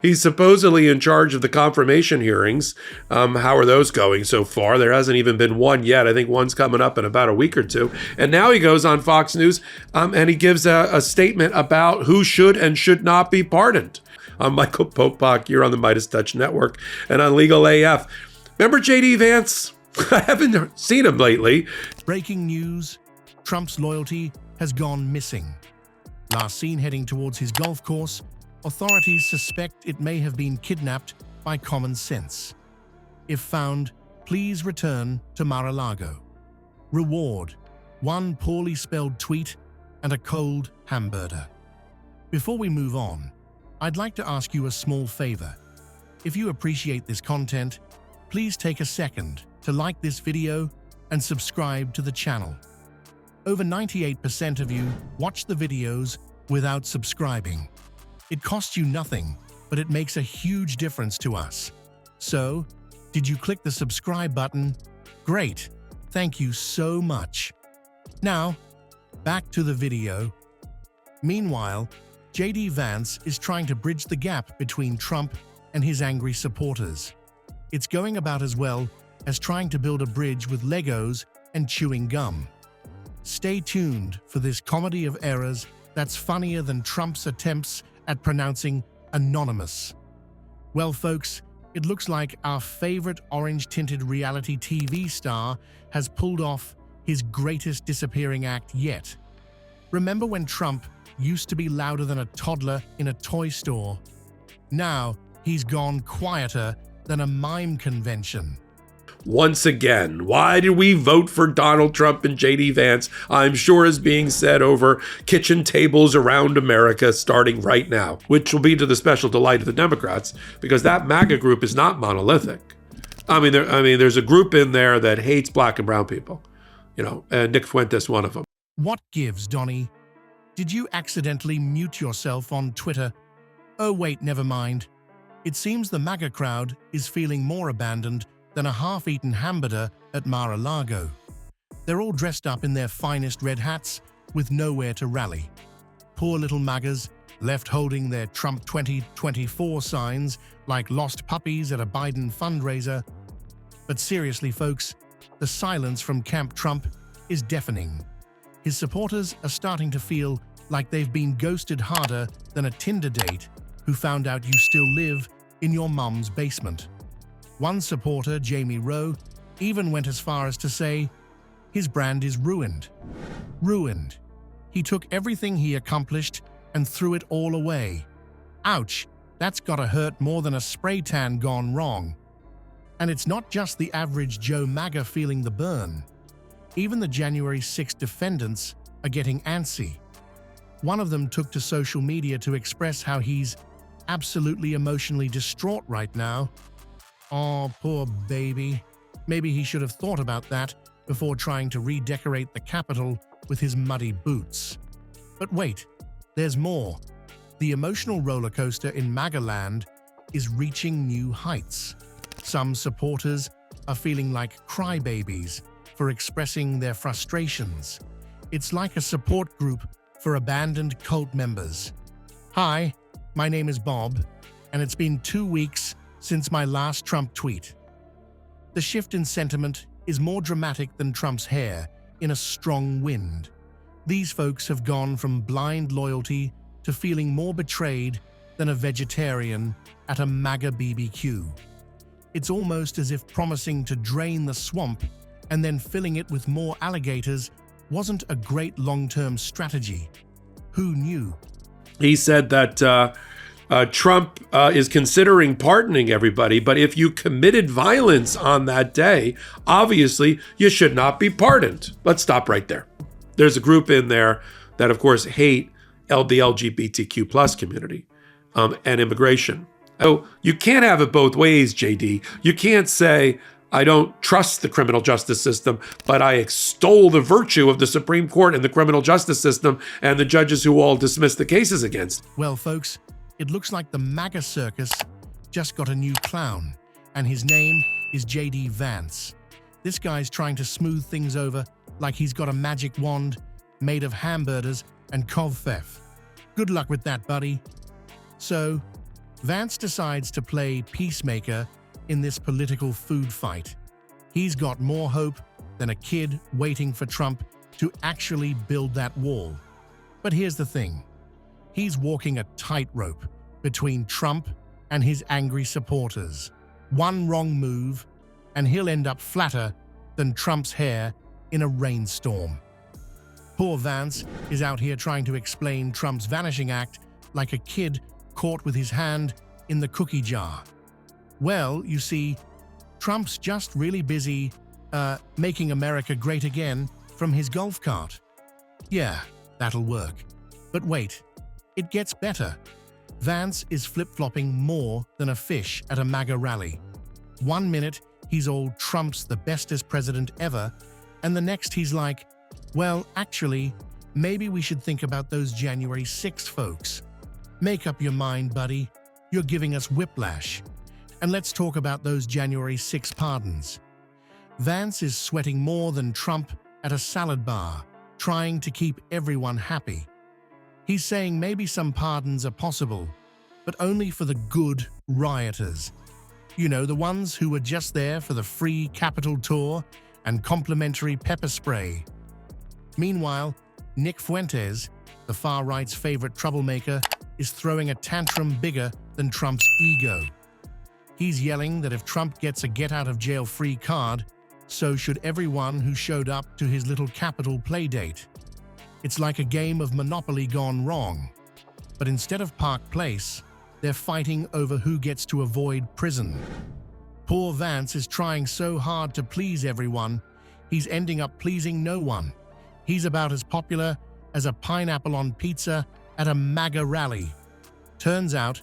He's supposedly in charge of the confirmation hearings. How are those going so far? There hasn't even been one yet. I think one's coming up in about a week or two. And now he goes on Fox News and he gives a statement about who should and should not be pardoned. I'm Michael Popok. You're on the Midas Touch Network and on Legal AF. Remember J.D. Vance? I haven't seen him lately. Breaking news: Trump's loyalty has gone missing. Last seen heading towards his golf course, authorities suspect it may have been kidnapped by common sense. If found, please return to Mar-a-Lago. Reward: one poorly spelled tweet and a cold hamburger. Before we move on, I'd like to ask you a small favor. If you appreciate this content, please take a second to like this video and subscribe to the channel. Over 98% of you watch the videos without subscribing. It costs you nothing, but it makes a huge difference to us. So, did you click the subscribe button? Great, thank you so much. Now, back to the video. Meanwhile, J.D. Vance is trying to bridge the gap between Trump and his angry supporters. It's going about as well as trying to build a bridge with Legos and chewing gum. Stay tuned for this comedy of errors that's funnier than Trump's attempts at pronouncing anonymous. Well, folks, it looks like our favorite orange-tinted reality TV star has pulled off his greatest disappearing act yet. Remember when Trump used to be louder than a toddler in a toy store? Now, he's gone quieter than a mime convention. Once again, why did we vote for Donald Trump and J.D. Vance? I'm sure is being said over kitchen tables around America starting right now, which will be to the special delight of the Democrats, because that MAGA group is not monolithic. There's a group in there that hates black and brown people, and Nick Fuentes, one of them. What gives, Donnie? Did you accidentally mute yourself on Twitter? Oh wait, never mind. It seems the MAGA crowd is feeling more abandoned than a half-eaten hamburger at Mar-a-Lago. They're all dressed up in their finest red hats with nowhere to rally. Poor little MAGAs, left holding their Trump 2024 signs like lost puppies at a Biden fundraiser. But seriously, folks, the silence from Camp Trump is deafening. His supporters are starting to feel like they've been ghosted harder than a Tinder date who found out you still live in your mum's basement. One supporter, Jamie Rowe, even went as far as to say, his brand is ruined. Ruined. He took everything he accomplished and threw it all away. Ouch, that's gotta hurt more than a spray tan gone wrong. And it's not just the average Joe MAGA feeling the burn. Even the January 6 defendants are getting antsy. One of them took to social media to express how he's absolutely emotionally distraught right now. Oh, poor baby. Maybe he should have thought about that before trying to redecorate the Capitol with his muddy boots. But wait, there's more. The emotional roller coaster in MAGA land is reaching new heights. Some supporters are feeling like crybabies for expressing their frustrations. It's like a support group for abandoned cult members. Hi, my name is Bob, and it's been 2 weeks since my last Trump tweet. The shift in sentiment is more dramatic than Trump's hair in a strong wind. These folks have gone from blind loyalty to feeling more betrayed than a vegetarian at a MAGA BBQ. It's almost as if promising to drain the swamp and then filling it with more alligators wasn't a great long-term strategy. Who knew? He said that Trump is considering pardoning everybody, but if you committed violence on that day, obviously you should not be pardoned. Let's stop right there. There's a group in there that, of course, hate the LGBTQ plus community and immigration. Oh, you can't have it both ways, JD. You can't say, I don't trust the criminal justice system, but I extol the virtue of the Supreme Court and the criminal justice system and the judges who all dismiss the cases against. Well, folks, it looks like the MAGA circus just got a new clown, and his name is J.D. Vance. This guy's trying to smooth things over like he's got a magic wand made of hamburgers and kovfef. Good luck with that, buddy. So, Vance decides to play peacemaker in this political food fight. He's got more hope than a kid waiting for Trump to actually build that wall. But here's the thing. He's walking a tightrope between Trump and his angry supporters. One wrong move, and he'll end up flatter than Trump's hair in a rainstorm. Poor Vance is out here trying to explain Trump's vanishing act like a kid caught with his hand in the cookie jar. Well, you see, Trump's just really busy making America great again from his golf cart. Yeah, that'll work. But wait, it gets better. Vance is flip-flopping more than a fish at a MAGA rally. 1 minute, he's all Trump's the bestest president ever, and the next he's like, well, actually, maybe we should think about those January 6 folks. Make up your mind, buddy. You're giving us whiplash. And let's talk about those January 6 pardons. Vance is sweating more than Trump at a salad bar, trying to keep everyone happy. He's saying maybe some pardons are possible, but only for the good rioters. You know, the ones who were just there for the free Capitol tour and complimentary pepper spray. Meanwhile, Nick Fuentes, the far-right's favorite troublemaker, is throwing a tantrum bigger than Trump's ego. He's yelling that if Trump gets a get-out-of-jail-free card, so should everyone who showed up to his little Capitol playdate. It's like a game of Monopoly gone wrong. But instead of Park Place, they're fighting over who gets to avoid prison. Poor Vance is trying so hard to please everyone, he's ending up pleasing no one. He's about as popular as a pineapple on pizza at a MAGA rally. Turns out,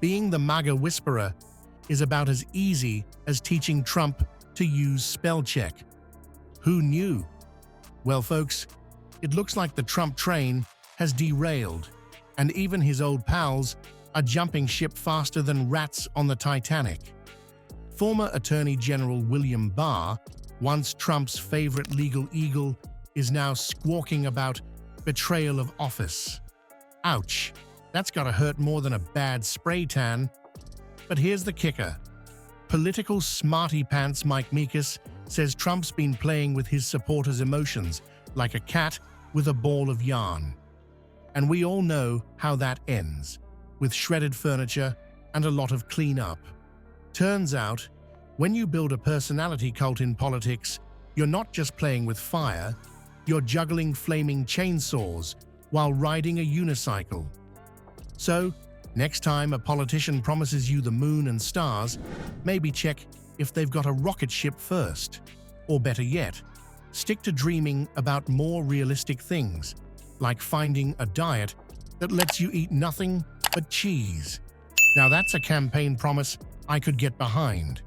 being the MAGA whisperer is about as easy as teaching Trump to use spell check. Who knew? Well, folks, it looks like the Trump train has derailed, and even his old pals are jumping ship faster than rats on the Titanic. Former Attorney General William Barr, once Trump's favorite legal eagle, is now squawking about betrayal of office. Ouch, that's gotta hurt more than a bad spray tan. But here's the kicker. Political smarty pants Mike Meekus says Trump's been playing with his supporters' emotions like a cat with a ball of yarn. And we all know how that ends, with shredded furniture and a lot of cleanup. Turns out, when you build a personality cult in politics, you're not just playing with fire, you're juggling flaming chainsaws while riding a unicycle. So, next time a politician promises you the moon and stars, maybe check if they've got a rocket ship first. Or better yet, stick to dreaming about more realistic things, like finding a diet that lets you eat nothing but cheese. Now that's a campaign promise I could get behind.